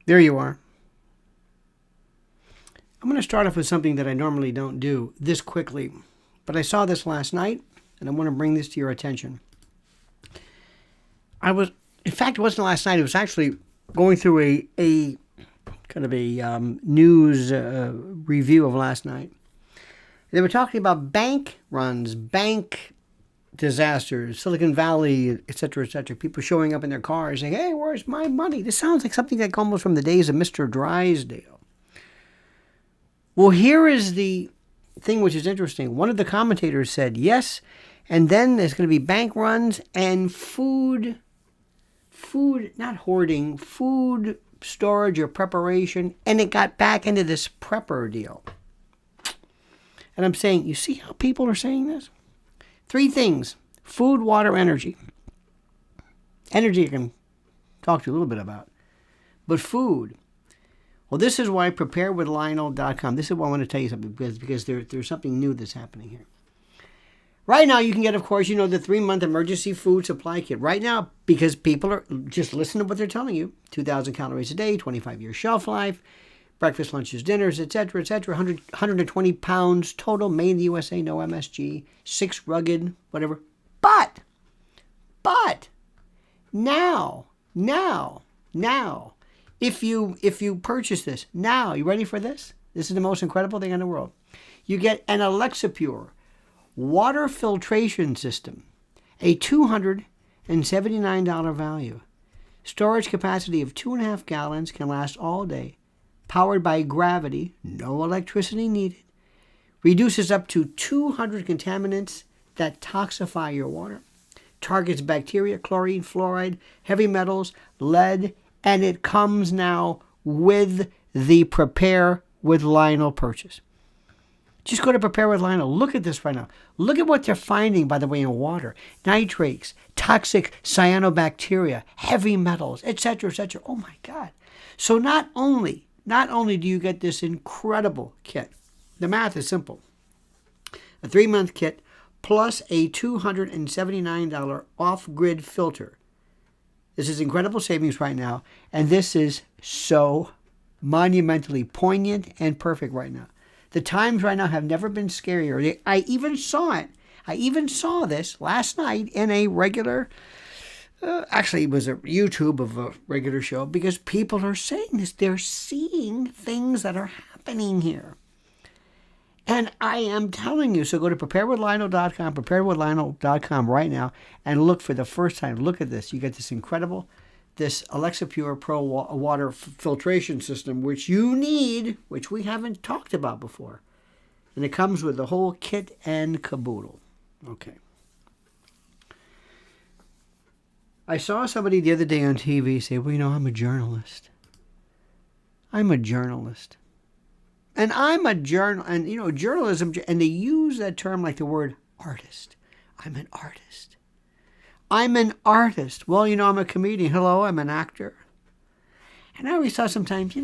There you are. I'm going to start off with something that I normally don't do this quickly, but I saw this last night, and I want to bring this to your attention. In fact, it wasn't last night. It was actually going through a kind of a news review of last night. They were talking about bank runs, bank disasters, Silicon Valley, etc., etc. People showing up in their cars saying, "Hey, where's my money?" This sounds like something like almost from the days of Mr. Drysdale. Well, here is the thing which is interesting. One of the commentators said, yes, and then there's going to be bank runs and food, not hoarding, food storage or preparation, and it got back into this prepper deal. And I'm saying, you see how people are saying this? 3 things: food, water, energy. Energy I can talk to you a little bit about. But food. Well, this is why preparewithlionel.com. This is why I want to tell you something, because there's something new that's happening here. Right now, you can get, of course, the 3-month emergency food supply kit. Right now, because people are, just listen to what they're telling you. 2,000 calories a day, 25-year shelf life, breakfast, lunches, dinners, etc., etc. 120 pounds total, made in the USA, no MSG, 6 rugged, whatever. But, now, if you purchase this, now, you ready for this? This is the most incredible thing in the world. You get an Alexa Pure water filtration system, a $279 value. Storage capacity of 2.5 gallons, can last all day. Powered by gravity, no electricity needed. Reduces up to 200 contaminants that toxify your water. Targets bacteria, chlorine, fluoride, heavy metals, lead, and it comes now with the Prepare with Lionel purchase. Just go to Prepare with Lionel. Look at this right now. Look at what they're finding, by the way, in water. Nitrates, toxic cyanobacteria, heavy metals, etc., etc. Oh my God. So not only do you get this incredible kit, the math is simple. A 3-month kit plus a $279 off-grid filter. This is incredible savings right now, and this is so monumentally poignant and perfect right now. The times right now have never been scarier. I even saw it. I even saw this last night in a regular, actually it was a YouTube of a regular show, because people are saying this. They're seeing things that are happening here. And I am telling you, so go to preparewithlionel.com, preparewithlionel.com right now, and look for the first time. Look at this. You get this incredible, this Alexa Pure Pro water filtration system, which you need, which we haven't talked about before. And it comes with the whole kit and caboodle. Okay. I saw somebody the other day on TV say, well, I'm a journalist. I'm a journalist. And I'm a journalism, and they use that term like the word artist. I'm an artist. I'm an artist. Well, I'm a comedian. Hello, I'm an actor. And I always thought sometimes,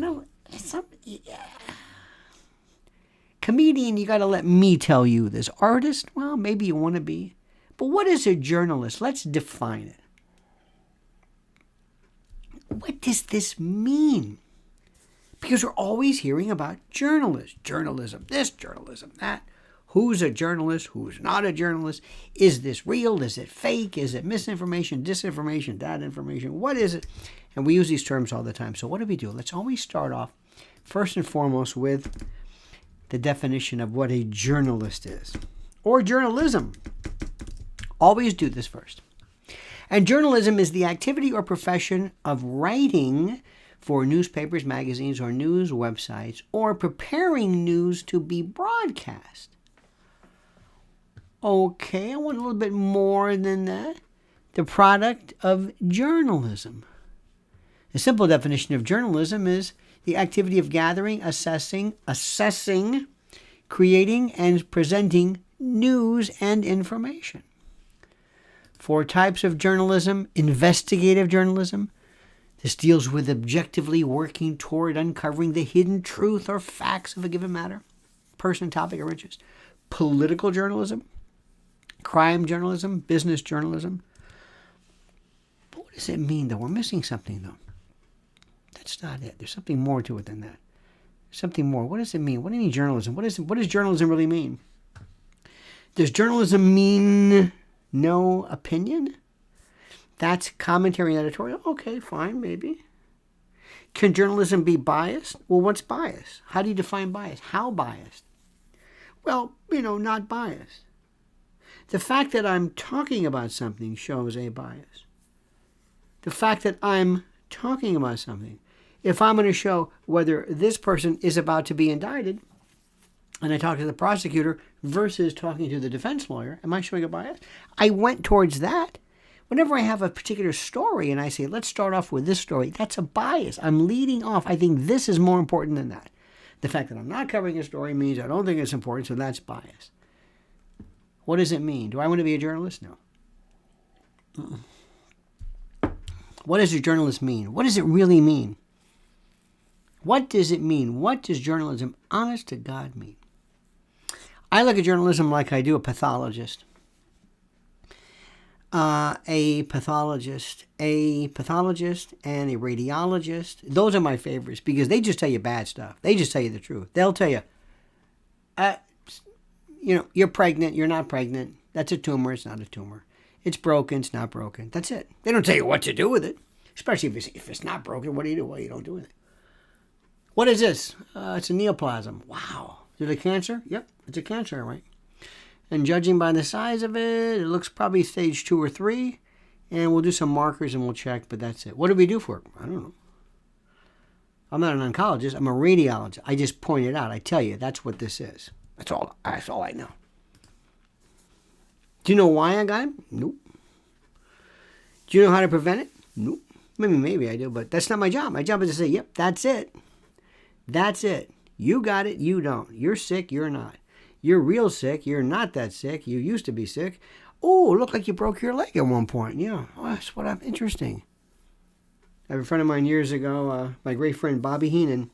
comedian, you got to let me tell you this. Artist, well, maybe you want to be. But what is a journalist? Let's define it. What does this mean? Because we're always hearing about journalism, this, journalism, that. Who's a journalist? Who's not a journalist? Is this real? Is it fake? Is it misinformation, disinformation, that information? What is it? And we use these terms all the time. So what do we do? Let's always start off, first and foremost, with the definition of what a journalist is. Or journalism. Always do this first. And journalism is the activity or profession of writing for newspapers, magazines, or news websites, or preparing news to be broadcast. Okay, I want a little bit more than that. The product of journalism. The simple definition of journalism is the activity of gathering, assessing, creating, and presenting news and information. 4 types of journalism: investigative journalism. This deals with objectively working toward uncovering the hidden truth or facts of a given matter, person, topic, or interest. Political journalism, crime journalism, business journalism. But what does it mean, though? We're missing something, though. that's not it. There's something more to it than that. Something more. What does it mean? What do you mean journalism? What does journalism really mean? Does journalism mean no opinion? That's commentary and editorial? Okay, fine, maybe. Can journalism be biased? Well, what's bias? How do you define bias? How biased? Well, not biased. The fact that I'm talking about something shows a bias. The fact that I'm talking about something. If I'm going to show whether this person is about to be indicted, and I talk to the prosecutor versus talking to the defense lawyer, am I showing a bias? I went towards that. Whenever I have a particular story and I say, let's start off with this story, that's a bias. I'm leading off. I think this is more important than that. The fact that I'm not covering a story means I don't think it's important, so that's bias. What does it mean? Do I want to be a journalist? No. What does a journalist mean? What does it really mean? What does it mean? What does journalism, honest to God, mean? I look at journalism like I do a pathologist. A pathologist, and a radiologist. Those are my favorites because they just tell you bad stuff. They just tell you the truth. They'll tell you, you're pregnant, you're not pregnant. That's a tumor, it's not a tumor. It's broken, it's not broken. That's it. They don't tell you what to do with it. Especially if it's not broken, what do you do? Well, you don't do with it. What is this? It's a neoplasm. Wow. Is it a cancer? Yep, it's a cancer, right? And judging by the size of it, it looks probably stage 2 or 3. And we'll do some markers and we'll check, but that's it. What do we do for it? I don't know. I'm not an oncologist. I'm a radiologist. I just point it out. I tell you, that's what this is. That's all I know. Do you know why I got him? Nope. Do you know how to prevent it? Nope. Maybe I do, but that's not my job. My job is to say, yep, that's it. That's it. You got it, you don't. You're sick, you're not. You're real sick, you're not that sick. You used to be sick. Oh, looked like you broke your leg at one point. Yeah, well, that's what I'm interesting. I have a friend of mine years ago, my great friend Bobby Heenan,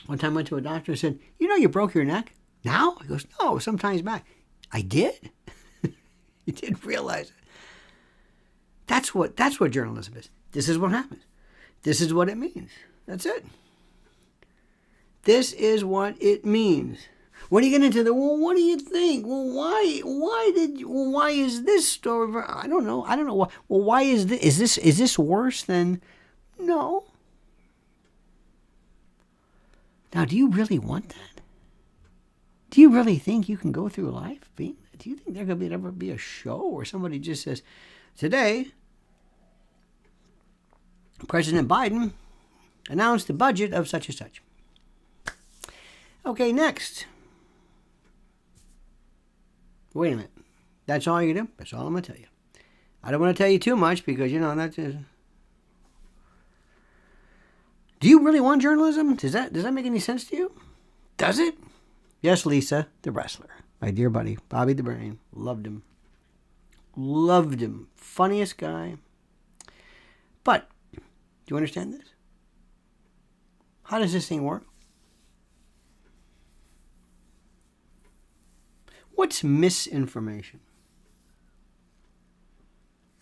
one time went to a doctor and said, you broke your neck? Now? He goes, no, sometimes back. I did? You didn't realize it. That's what journalism is. This is what happens. This is what it means. That's it. This is what it means. When you get into what do you think? Well, why is this story? I don't know. Well, why is this? Is this worse than? No. Now, do you really want that? Do you really think you can go through life being? Do you think there could ever be a show where somebody just says, today, President Biden announced the budget of such and such. Okay, next. Wait a minute. That's all you do? That's all I'm going to tell you. I don't want to tell you too much because, that's just... Do you really want journalism? Does that make any sense to you? Does it? Yes, Lisa, the wrestler. My dear buddy, Bobby the Brain. Loved him. Loved him. Funniest guy. But, do you understand this? How does this thing work? What's misinformation?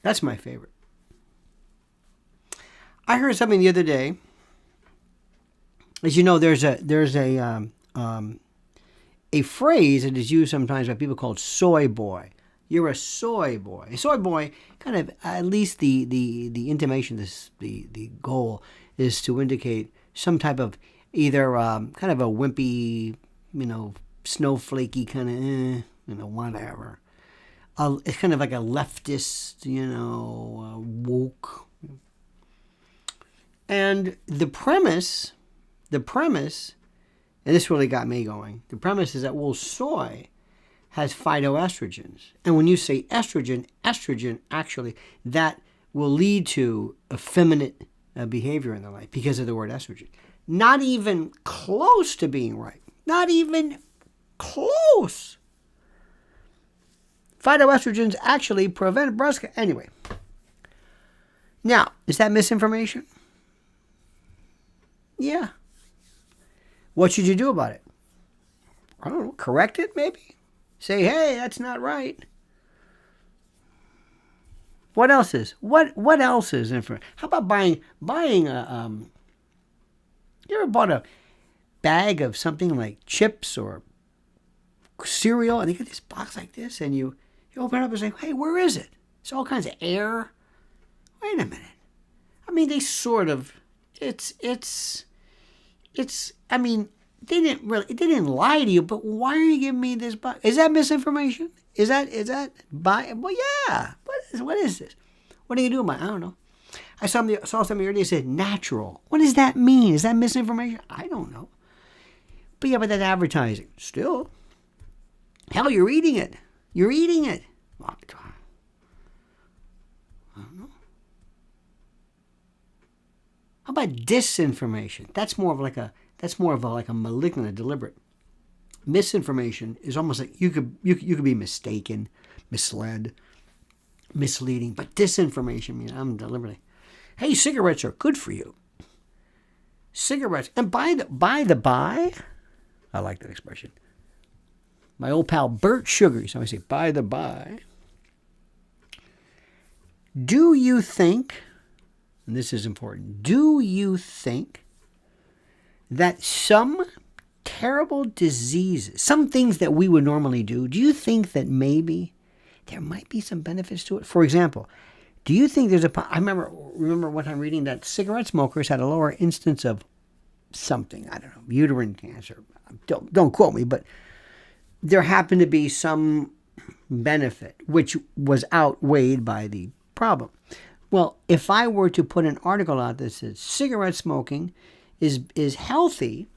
That's my favorite. I heard something the other day. As you know, there's a phrase that is used sometimes by people called soy boy. You're a soy boy. A soy boy, kind of, at least the intimation, the goal is to indicate some type of either kind of a wimpy, snowflakey kind of, whatever. It's kind of like a leftist, woke. And the premise, and this really got me going, the premise is that, soy has phytoestrogens. And when you say estrogen actually, that will lead to effeminate behavior in the life because of the word estrogen. Not even close to being right. Not even close. Phytoestrogens actually prevent breast cancer. Anyway. Now, is that misinformation? Yeah. What should you do about it? I don't know. Correct it, maybe? Say, hey, that's not right. What else is? What else is information? How about buying You ever bought a bag of something like chips or cereal, and you get this box like this, and you open it up and say, hey, where is it? It's all kinds of air. Wait a minute. I mean, they sort of, I mean, they didn't lie to you, but why are you giving me this box? Is that misinformation? Is that, well, yeah. What is this? What are you doing about it? I don't know. I saw something earlier that said natural. What does that mean? Is that misinformation? I don't know. But yeah, but that's advertising. Still. Hell, you're eating it. You're eating it. I don't know. How about disinformation? That's more of a malignant, deliberate. Misinformation is almost like you could be mistaken, misled, misleading. But disinformation means I'm deliberately. Hey, cigarettes are good for you. Cigarettes, and by the by, I like that expression. My old pal Bert Sugar used to always say, by the by, do you think, and this is important, do you think that some terrible diseases, some things that we would normally do you think that maybe there might be some benefits to it? For example, do you think there's I remember one time reading that cigarette smokers had a lower instance of something, I don't know, uterine cancer. Don't quote me, but there happened to be some benefit which was outweighed by the problem. Well, if I were to put an article out that says cigarette smoking is healthy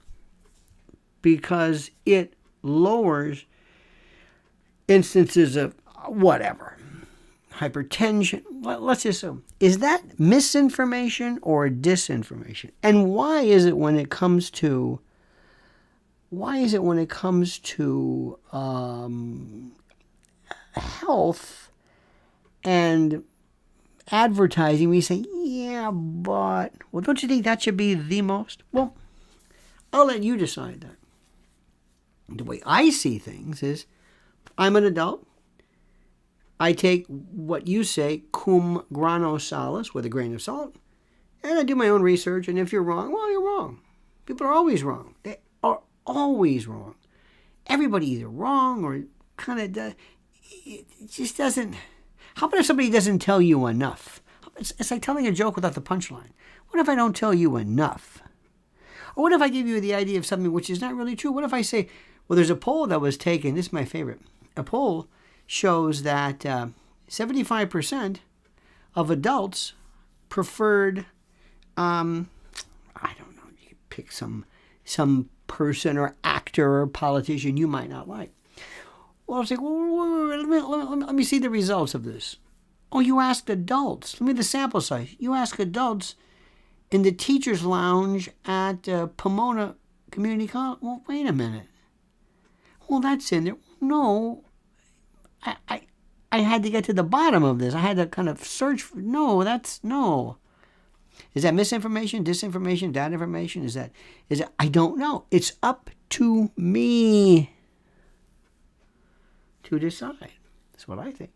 because it lowers instances of whatever, hypertension, let's assume, is that misinformation or disinformation? And why is it when it comes to health and advertising, we say, yeah, but, well, don't you think that should be the most? Well, I'll let you decide that. The way I see things is, I'm an adult. I take what you say, cum grano salis, with a grain of salt, and I do my own research, and if you're wrong, well, you're wrong. People are always wrong. They are always wrong. Everybody either wrong or kind of does. It just doesn't. How about if somebody doesn't tell you enough? It's like telling a joke without the punchline. What if I don't tell you enough? Or what if I give you the idea of something which is not really true? What if I say, well, there's a poll that was taken. This is my favorite. A poll shows that 75% of adults preferred, I don't know, you pick some person or actor or politician you might not like. Well, I was like, let me see the results of this. Oh, you asked adults. Let me the sample size. You ask adults in the teacher's lounge at Pomona Community College. Well, wait a minute. Well, that's in there. No, I had to get to the bottom of this. I had to kind of search for. No. Is that misinformation, disinformation, bad information? Is it? I don't know. It's up to me to decide. That's what I think.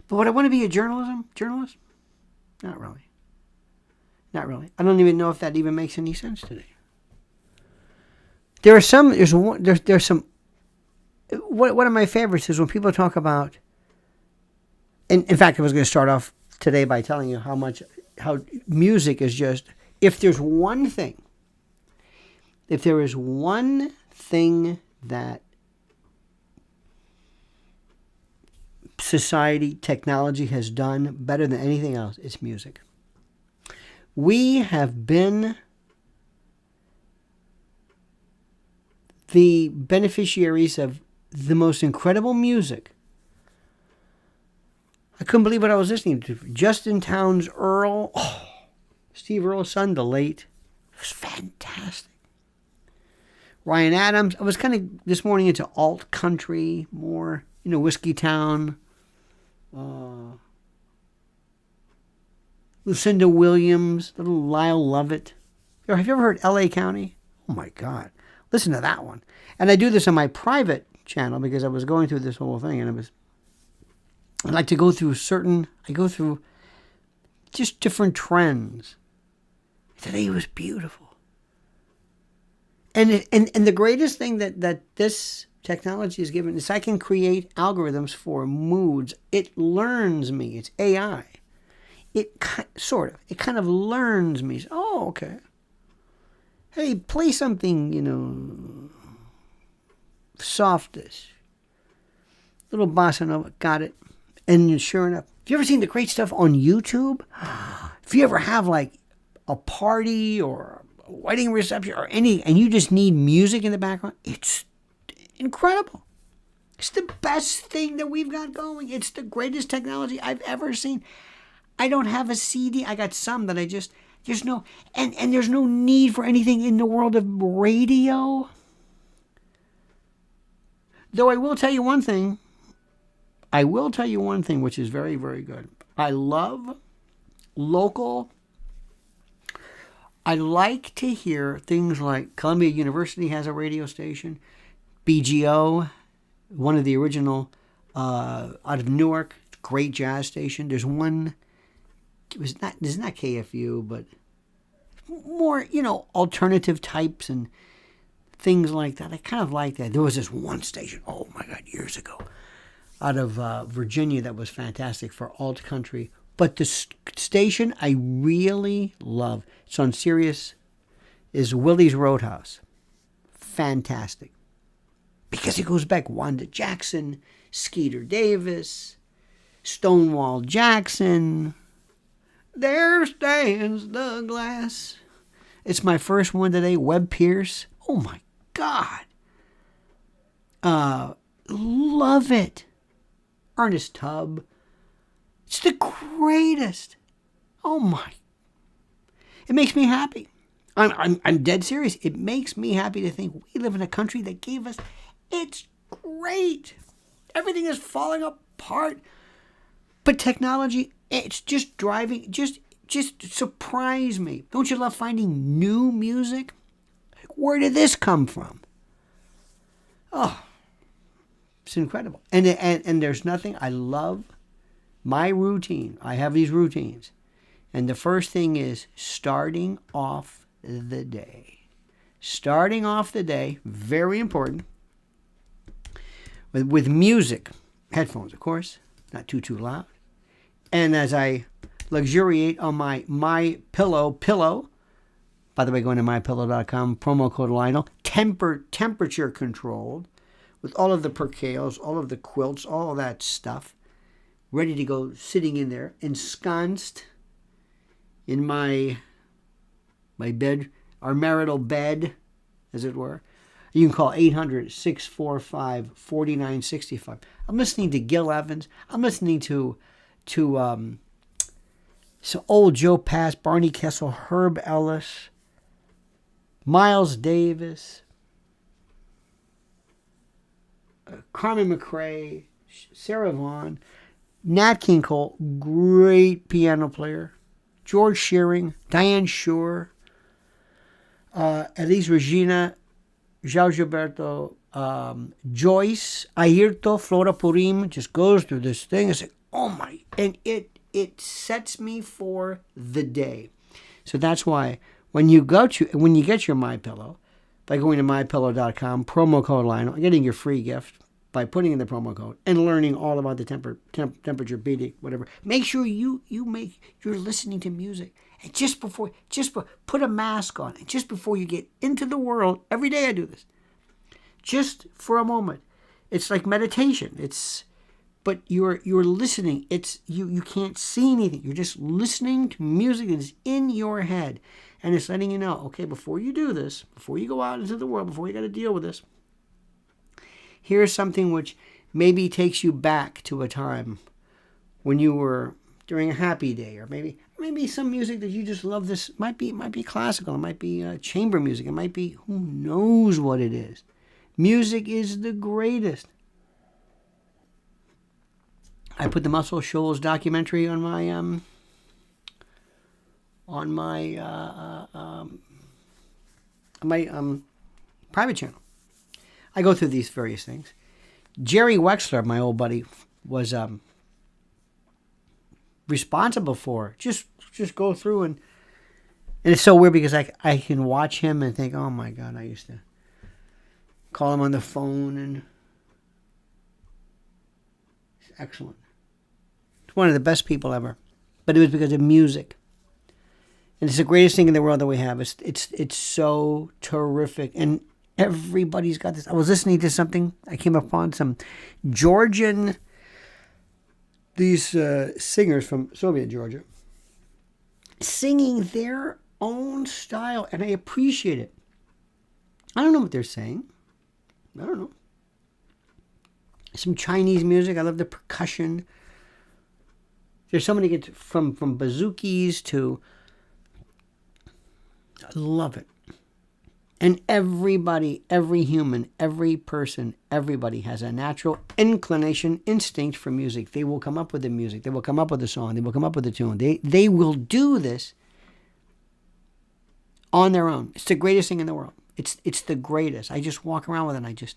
But would I want to be a journalist? Not really. I don't even know if that even makes any sense today. There's some. One of my favorites is when people talk about. And in fact, I was going to start off today by telling you how music is just. If there is one thing that society, technology has done better than anything else, it's music. We have been the beneficiaries of the most incredible music. I couldn't believe what I was listening to. Justin Townes Earl, Steve Earle's son, the late. It was fantastic. Ryan Adams. I was kind of this morning into alt country more, Whiskey Town. Lucinda Williams, little Lyle Lovett. Have you ever heard L.A. County? Oh my God. Listen to that one. And I do this on my private channel because I was going through this whole thing and I like to go through just different trends. Today was beautiful. And the greatest thing that this technology has given is I can create algorithms for moods. It learns me. It's AI. It kind of learns me. Oh, okay. Hey, play something, softish. Little bossa nova. Got it. And sure enough, have you ever seen the great stuff on YouTube? If you ever have like a party or a wedding reception or any, and you just need music in the background, it's incredible. It's the best thing that we've got going. It's the greatest technology I've ever seen. I don't have a CD. I got some that there's no need for anything in the world of radio. Though I will tell you one thing which is very, very good. I love local. I like to hear things like Columbia University has a radio station. BGO, one of the original out of Newark, great jazz station. There's one. It's not KFU, but more, alternative types and things like that. I kind of like that. There was this one station, oh my God, years ago, out of Virginia that was fantastic for alt country. But the station I really love, it's on Sirius, is Willie's Roadhouse. Fantastic. Because it goes back Wanda Jackson, Skeeter Davis, Stonewall Jackson. There stands the glass. It's my first one today, Webb Pierce. Oh my God. Love it. Ernest Tubb. It's the greatest. Oh my. It makes me happy. I'm dead serious. It makes me happy to think we live in a country that gave us. It's great. Everything is falling apart. But technology, it's just driving, just surprise me. Don't you love finding new music? Where did this come from? Oh, it's incredible. And there's nothing, I love my routine. I have these routines. And the first thing is starting off the day. Starting off the day, very important, with music. Headphones, of course, not too loud. And as I luxuriate on my pillow, by the way, going to mypillow.com, promo code Lionel, temperature controlled, with all of the percales, all of the quilts, all of that stuff, ready to go, sitting in there, ensconced in my bed, our marital bed, as it were. You can call 800-645-4965. I'm listening to Gil Evans. I'm listening to some old Joe Pass, Barney Kessel, Herb Ellis, Miles Davis, Carmen McRae, Sarah Vaughan, Nat King Cole, great piano player, George Shearing, Diane Shore, Elis Regina, João Gilberto, Joyce, Ayrton, Flora Purim, just goes through this thing. It's like, oh my, and it sets me for the day. So that's why when you get your MyPillow, by going to mypillow.com, promo code Lionel, getting your free gift by putting in the promo code and learning all about the temperature beating, whatever. Make sure you're listening to music. And put a mask on. And just before you get into the world, every day I do this. Just for a moment. It's like meditation. But you're listening. You can't see anything. You're just listening to music that is in your head. And it's letting you know, okay, before you do this, before you go out into the world, before you got to deal with this, here's something which maybe takes you back to a time when you were during a happy day, or maybe some music that you just love. This might be classical, it might be chamber music, it might be who knows what it is. Music is the greatest. I put the Muscle Shoals documentary on my private channel. I go through these various things. Jerry Wexler, my old buddy, was responsible for just go through And it's so weird because I can watch him and think, oh my God, I used to call him on the phone, and he's excellent. He's one of the best people ever. But it was because of music. And it's the greatest thing in the world that we have. It's so terrific. And everybody's got this. I was listening to something. I came upon some Georgian, these singers from Soviet Georgia, singing their own style. And I appreciate it. I don't know what they're saying. I don't know. Some Chinese music. I love the percussion. There's so many good, from bouzouki to, I love it. And everybody, every human, every person, everybody has a natural inclination, instinct for music. They will come up with the music. They will come up with the song. They will come up with the tune. They will do this on their own. It's the greatest thing in the world. It's the greatest. I just walk around with it, and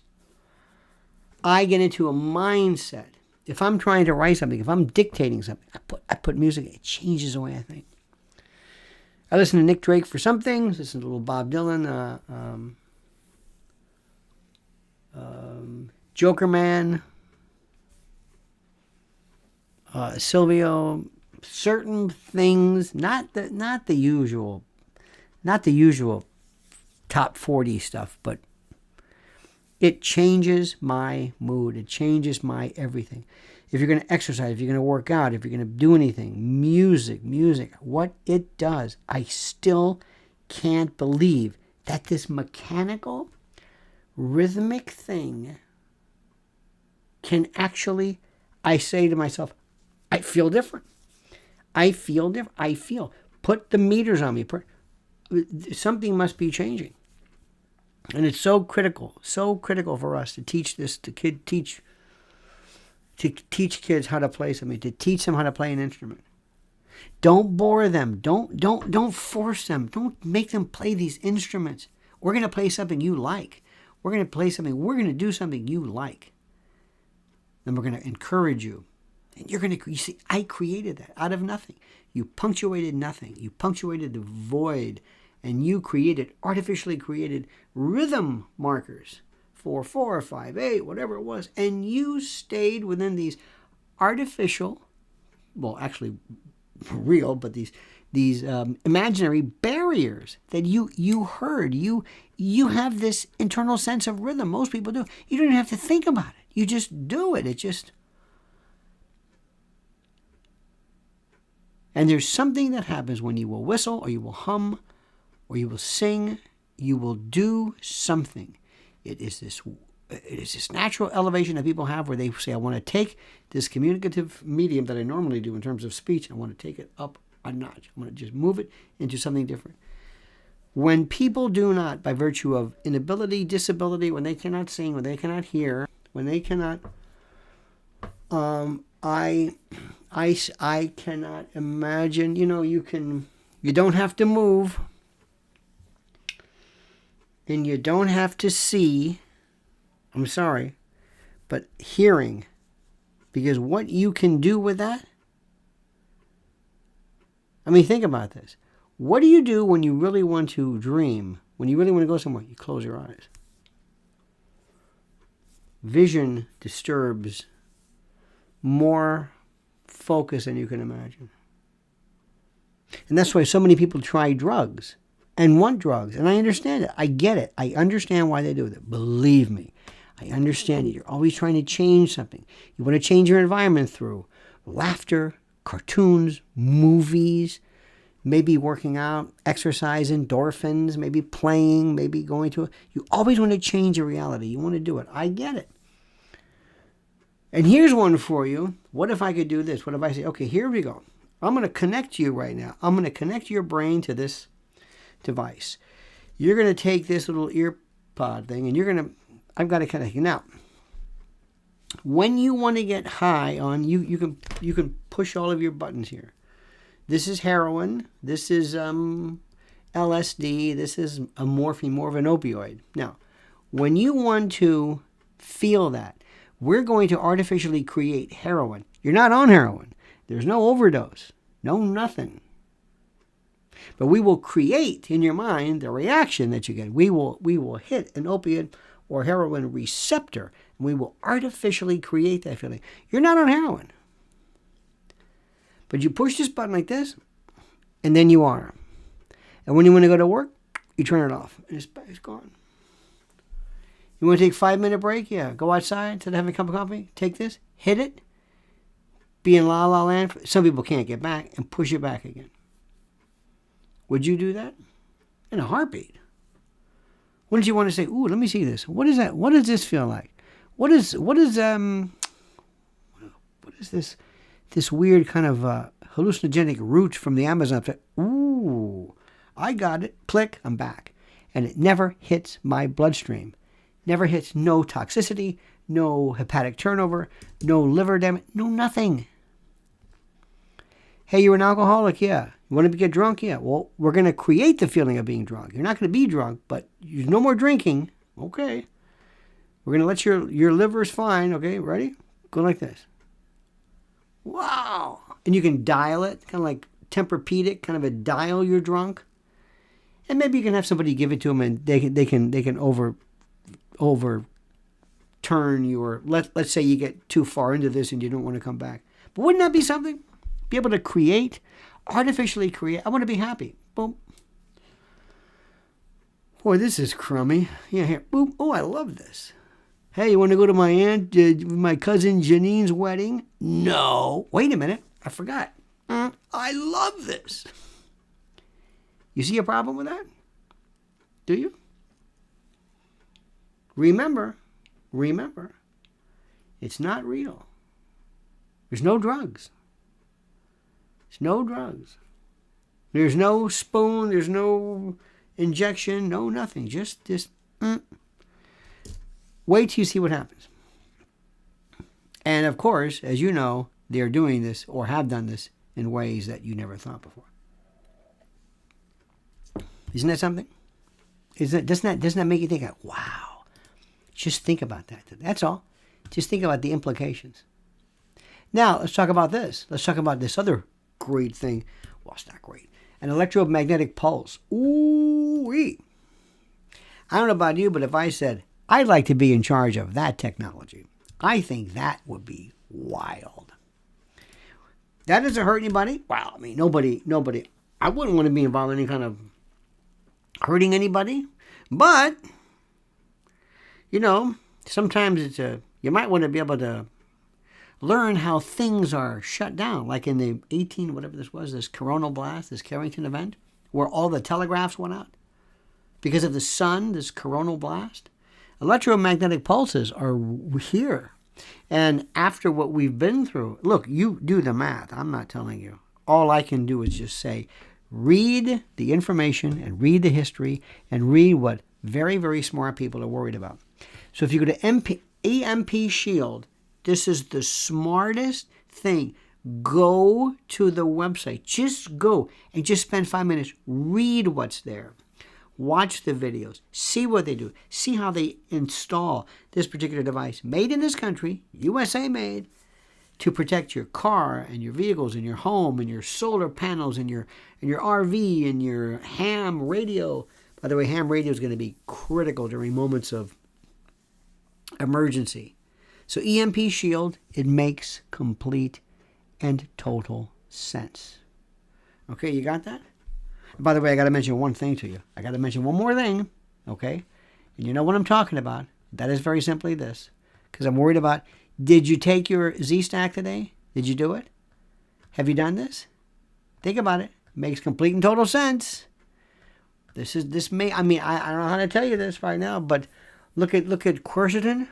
I get into a mindset. If I'm trying to write something, if I'm dictating something, I put music. It changes the way I think. I listen to Nick Drake for some things. Listen to a little Bob Dylan, Joker Man, Silvio. Certain things, not the usual top 40 stuff, but it changes my mood. It changes my everything. If you're going to exercise, if you're going to work out, if you're going to do anything, music, what it does, I still can't believe that this mechanical, rhythmic thing can actually, I say to myself, I feel different. Put the meters on me. Something must be changing. And it's so critical for us to teach this, to teach kids how to play something, to teach them how to play an instrument. Don't bore them. Don't force them. Don't make them play these instruments. We're going to play something you like. We're going to do something you like. Then we're going to encourage you. And you see, I created that out of nothing. You punctuated nothing. You punctuated the void. And you artificially created rhythm markers for 4, 5, 8, whatever it was. And you stayed within these artificial, well, actually real, but these imaginary barriers that you heard. You have this internal sense of rhythm. Most people do. You don't even have to think about it. You just do it. And there's something that happens when you will whistle or you will hum or you will sing, you will do something. It is this natural elevation that people have where they say, I want to take this communicative medium that I normally do in terms of speech, I want to take it up a notch. I want to just move it into something different. When people do not, by virtue of inability, disability, when they cannot sing, when they cannot hear, when they cannot, I cannot imagine, you don't have to move. And you don't have to see, I'm sorry, but hearing. Because what you can do with that, think about this. What do you do when you really want to dream? When you really want to go somewhere? You close your eyes. Vision disturbs more focus than you can imagine. And that's why so many people try drugs. And want drugs. And I understand it. I get it. I understand why they do it. Believe me. I understand it. You're always trying to change something. You want to change your environment through laughter, cartoons, movies, maybe working out, exercise, endorphins, maybe playing, maybe going to you always want to change your reality. You want to do it. I get it. And here's one for you. What if I could do this? What if I say, okay, here we go. I'm going to connect you right now. I'm going to connect your brain to this device. You're going to take this little ear pod thing and I've got to connect you. Now, when you want to get high on, you can push all of your buttons here. This is heroin. This is LSD. This is a morphine, more of an opioid. Now, when you want to feel that, we're going to artificially create heroin. You're not on heroin. There's no overdose. No nothing. But we will create in your mind the reaction that you get. We will hit an opiate or heroin receptor, and we will artificially create that feeling. You're not on heroin. But you push this button like this, and then you are. And when you want to go to work, you turn it off, and it's gone. You want to take a 5-minute break? Yeah. Go outside instead of having a cup of coffee. Take this, hit it, be in la la land. Some people can't get back, and push it back again. Would you do that? In a heartbeat. Wouldn't you want to say, ooh, let me see this. What is that? What does this feel like? What is this weird kind of hallucinogenic root from the Amazon? Ooh, I got it. Click, I'm back. And it never hits my bloodstream. Never hits, no toxicity, no hepatic turnover, no liver damage, no nothing. Hey, you're an alcoholic? Yeah. You want to get drunk? Yeah. Well, we're going to create the feeling of being drunk. You're not going to be drunk, but there's no more drinking. Okay. We're going to let your liver's fine. Okay, ready? Go like this. Wow. And you can dial it, kind of like Tempur-Pedic, kind of a dial you're drunk. And maybe you can have somebody give it to them, and they can overturn your, let's say you get too far into this and you don't want to come back. But wouldn't that be something? Be able to create, artificially create. I want to be happy. Boom. Boy, this is crummy. Yeah, here. Boom. Oh, I love this. Hey, you want to go to my cousin Janine's wedding? No. Wait a minute. I forgot. I love this. You see a problem with that? Do you? Remember, it's not real. There's no drugs. There's no drugs. There's no spoon. There's no injection. No nothing. Just wait till you see what happens. And of course, as you know, they're doing this or have done this in ways that you never thought before. Isn't that something? Doesn't that make you think, wow? Just think about that. That's all. Just think about the implications. Now, let's talk about this. Let's talk about this great thing. Well, it's not great. An electromagnetic pulse. Ooh-wee. I don't know about you, but if I said, I'd like to be in charge of that technology, I think that would be wild. That doesn't hurt anybody. Wow, I mean, nobody. I wouldn't want to be involved in any kind of hurting anybody. But, sometimes you might want to be able to learn how things are shut down, like in the this coronal blast, this Carrington event, where all the telegraphs went out because of the sun, this coronal blast. Electromagnetic pulses are here. And after what we've been through, look, you do the math. I'm not telling you. All I can do is just say, read the information and read the history and read what very, very smart people are worried about. So if you go to EMP Shield, this is the smartest thing. Go to the website. Just go and just spend 5 minutes. Read what's there. Watch the videos. See what they do. See how they install this particular device. Made in this country, USA made, to protect your car and your vehicles and your home and your solar panels and your RV and your ham radio. By the way, ham radio is going to be critical during moments of emergency. So EMP Shield, it makes complete and total sense. Okay, you got that? By the way, I got to mention one thing to you. I got to mention one more thing, okay? And you know what I'm talking about. That is very simply this. Because I'm worried about, did you take your Z-Stack today? Did you do it? Have you done this? Think about it. It makes complete and total sense. I don't know how to tell you this right now, but look at quercetin.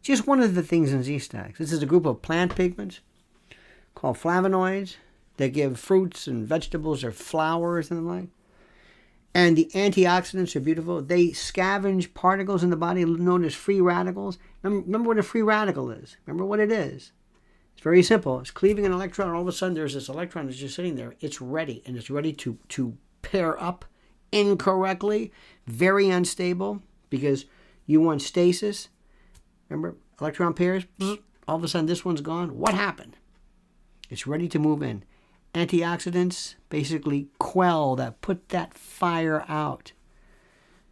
Just one of the things in Z-Stacks. This is a group of plant pigments called flavonoids that give fruits and vegetables or flowers and the like. And the antioxidants are beautiful. They scavenge particles in the body known as free radicals. Remember what a free radical is. Remember what it is. It's very simple. It's cleaving an electron, and all of a sudden there's this electron that's just sitting there. It's ready, and it's ready to pair up incorrectly, very unstable, because you want stasis. Remember, electron pairs, all of a sudden this one's gone. What happened? It's ready to move in. Antioxidants basically quell that, put that fire out.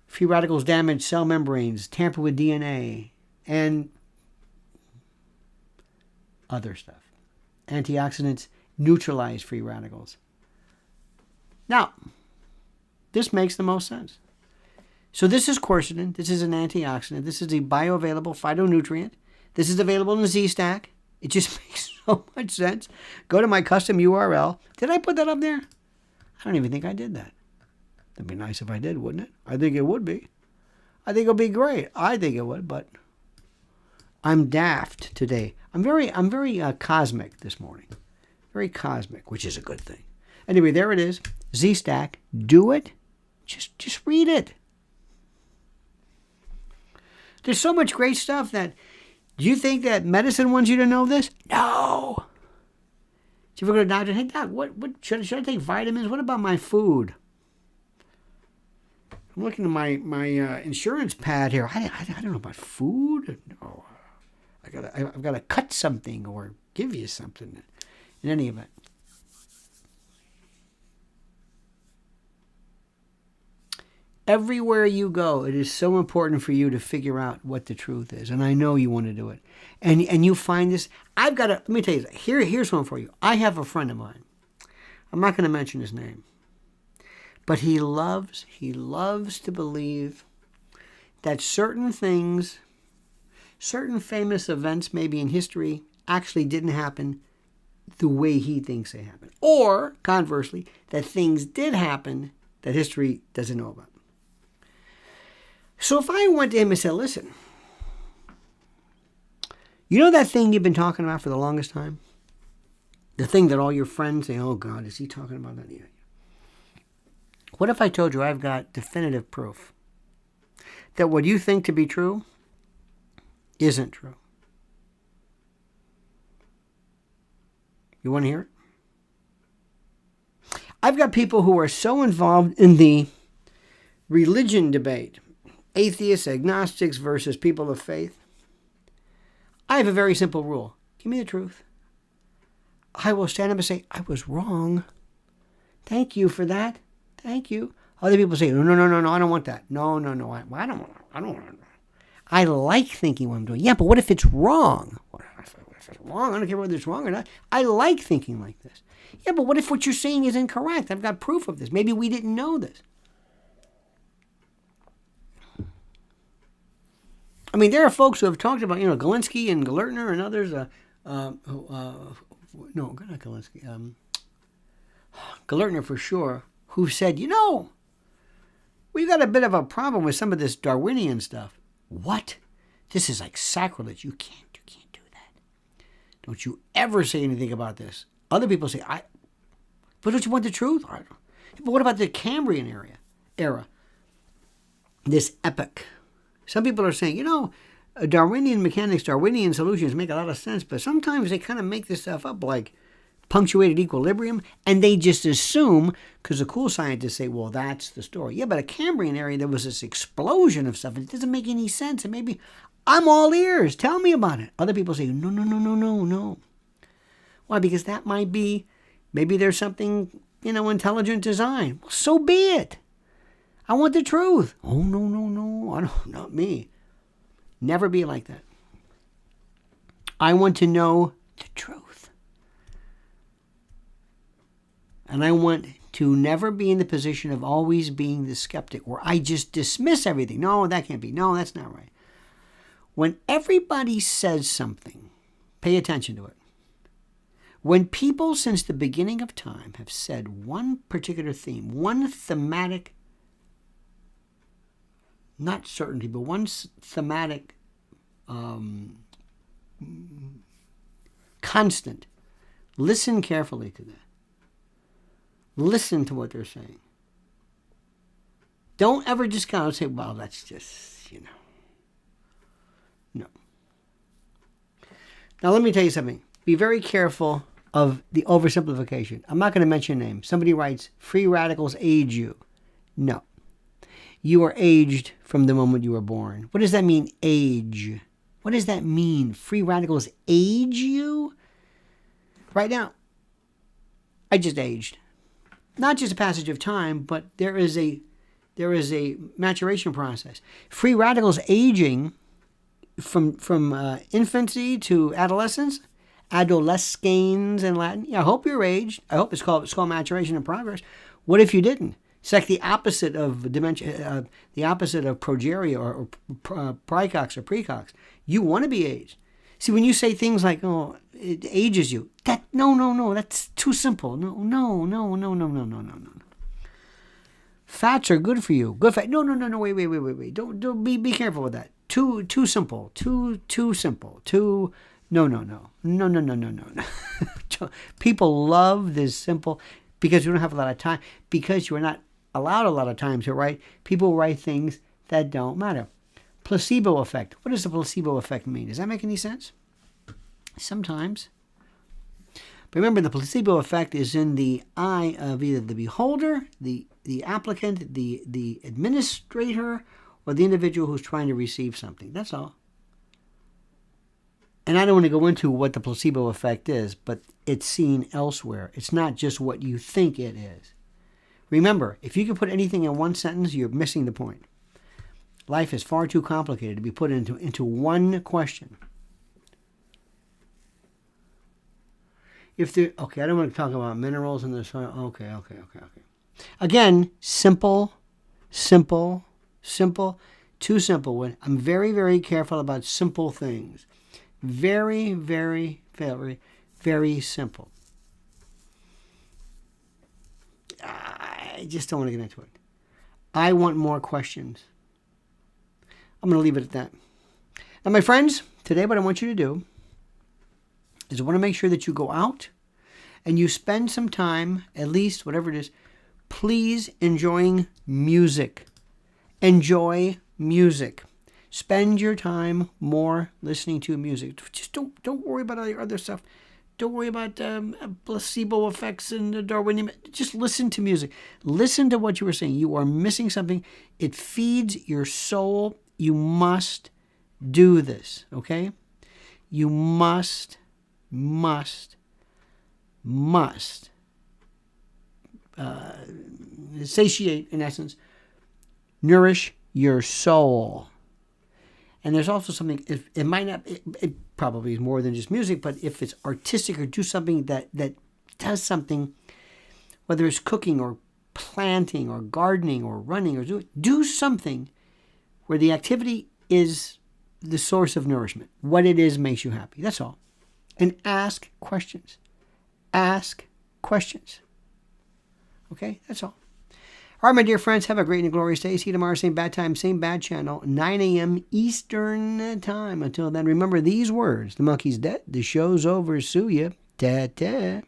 Free radicals damage cell membranes, tamper with DNA, and other stuff. Antioxidants neutralize free radicals. Now, this makes the most sense. So this is quercetin. This is an antioxidant. This is a bioavailable phytonutrient. This is available in the Z-Stack. It just makes so much sense. Go to my custom URL. Did I put that up there? I don't even think I did that. That'd be nice if I did, wouldn't it? I think it would be. I think it'll be great. I think it would, but I'm daft today. I'm very cosmic this morning. Very cosmic, which is a good thing. Anyway, there it is. Z-Stack. Do it. Just read it. There's so much great stuff that... Do you think that medicine wants you to know this? No. So if you go to a doctor, hey, doc, what should I take vitamins? What about my food? I'm looking at my insurance pad here. I don't know about food. No. I've got to cut something or give you something. In any event. Everywhere you go, it is so important for you to figure out what the truth is. And I know you want to do it. And you find this. Let me tell you, here's one for you. I have a friend of mine. I'm not going to mention his name. But he loves to believe that certain things, certain famous events maybe in history actually didn't happen the way he thinks they happened. Or, conversely, that things did happen that history doesn't know about. So if I went to him and said, listen, you know that thing you've been talking about for the longest time? The thing that all your friends say, oh God, is he talking about that? Yeah. What if I told you I've got definitive proof that what you think to be true isn't true? You want to hear it? I've got people who are so involved in the religion debate, atheists, agnostics versus people of faith. I have a very simple rule. Give me the truth. I will stand up and say, I was wrong. Thank you for that. Thank you. Other people say, no, I don't want that. No, I don't want. I like thinking what I'm doing. Yeah, but what if it's wrong? If it's wrong, I don't care whether it's wrong or not. I like thinking like this. Yeah, but what if what you're saying is incorrect? I've got proof of this. Maybe we didn't know this. I mean, there are folks who have talked about, Galinsky and Galertner and others. No, not Galinsky. Galertner for sure, who said, we've got a bit of a problem with some of this Darwinian stuff. What? This is like sacrilege. You can't do that. Don't you ever say anything about this. Other people say, but don't you want the truth? But what about the Cambrian era? This epoch. Some people are saying, Darwinian mechanics, Darwinian solutions make a lot of sense, but sometimes they kind of make this stuff up like punctuated equilibrium, and they just assume, because the cool scientists say, well, that's the story. Yeah, but a Cambrian area, there was this explosion of stuff, and it doesn't make any sense, and maybe I'm all ears. Tell me about it. Other people say, no. Why? Because that might be, maybe there's something, intelligent design. Well, so be it. I want the truth. Oh, no. Not me. Never be like that. I want to know the truth. And I want to never be in the position of always being the skeptic where I just dismiss everything. No, that can't be. No, that's not right. When everybody says something, pay attention to it. When people since the beginning of time have said one particular theme, one thematic, not certainty, but one thematic constant, listen carefully to that. Listen to what they're saying. Don't ever discount and say, well, that's just, No. Now, let me tell you something. Be very careful of the oversimplification. I'm not going to mention names. Somebody writes, free radicals age you. No. You are aged from the moment you were born. What does that mean, age? What does that mean? Free radicals age you? Right now, I just aged. Not just a passage of time, but there is a maturation process. Free radicals aging from infancy to adolescence, adolescens in Latin. Yeah, I hope you're aged. I hope it's called maturation and progress. What if you didn't? It's like the opposite of dementia, the opposite of progeria or praecox or precox. You want to be aged. See, when you say things like, "Oh, it ages you," no, that's too simple. No. Fats are good for you. Good fat. No. Wait. Don't be careful with that. Too simple. Too simple. No. People love this simple because you don't have a lot of time. Because you are not allowed a lot of time to write. People write things that don't matter. Placebo effect. What does the placebo effect mean? Does that make any sense? Sometimes. But remember, the placebo effect is in the eye of either the beholder, the applicant, the administrator, or the individual who's trying to receive something. That's all. And I don't want to go into what the placebo effect is, but it's seen elsewhere. It's not just what you think it is. Remember, if you can put anything in one sentence, you're missing the point. Life is far too complicated to be put into one question. I don't want to talk about minerals in the soil. Okay. Again, simple. Too simple. I'm very, very careful about simple things. Very, very, very, very simple. I just don't want to get into it. I want more questions. I'm going to leave it at that. Now, my friends, today what I want you to do is I want to make sure that you go out and you spend some time, at least whatever it is, please enjoying music. Enjoy music. Spend your time more listening to music. Just don't worry about all your other stuff. Don't worry about placebo effects and the Darwinian. Just listen to music. Listen to what you were saying. You are missing something. It feeds your soul. You must do this, okay? You must satiate, in essence, nourish your soul. And there's also something, it might not, it probably is more than just music, but if it's artistic or do something that does something, whether it's cooking or planting or gardening or running or do something where the activity is the source of nourishment. What it is makes you happy. That's all. And ask questions. Ask questions. Okay? That's all. All right, my dear friends, have a great and glorious day. See you tomorrow, same bad time, same bad channel, 9 a.m. Eastern time. Until then, remember these words. The monkey's dead. The show's over. Sue ya. Ta-ta.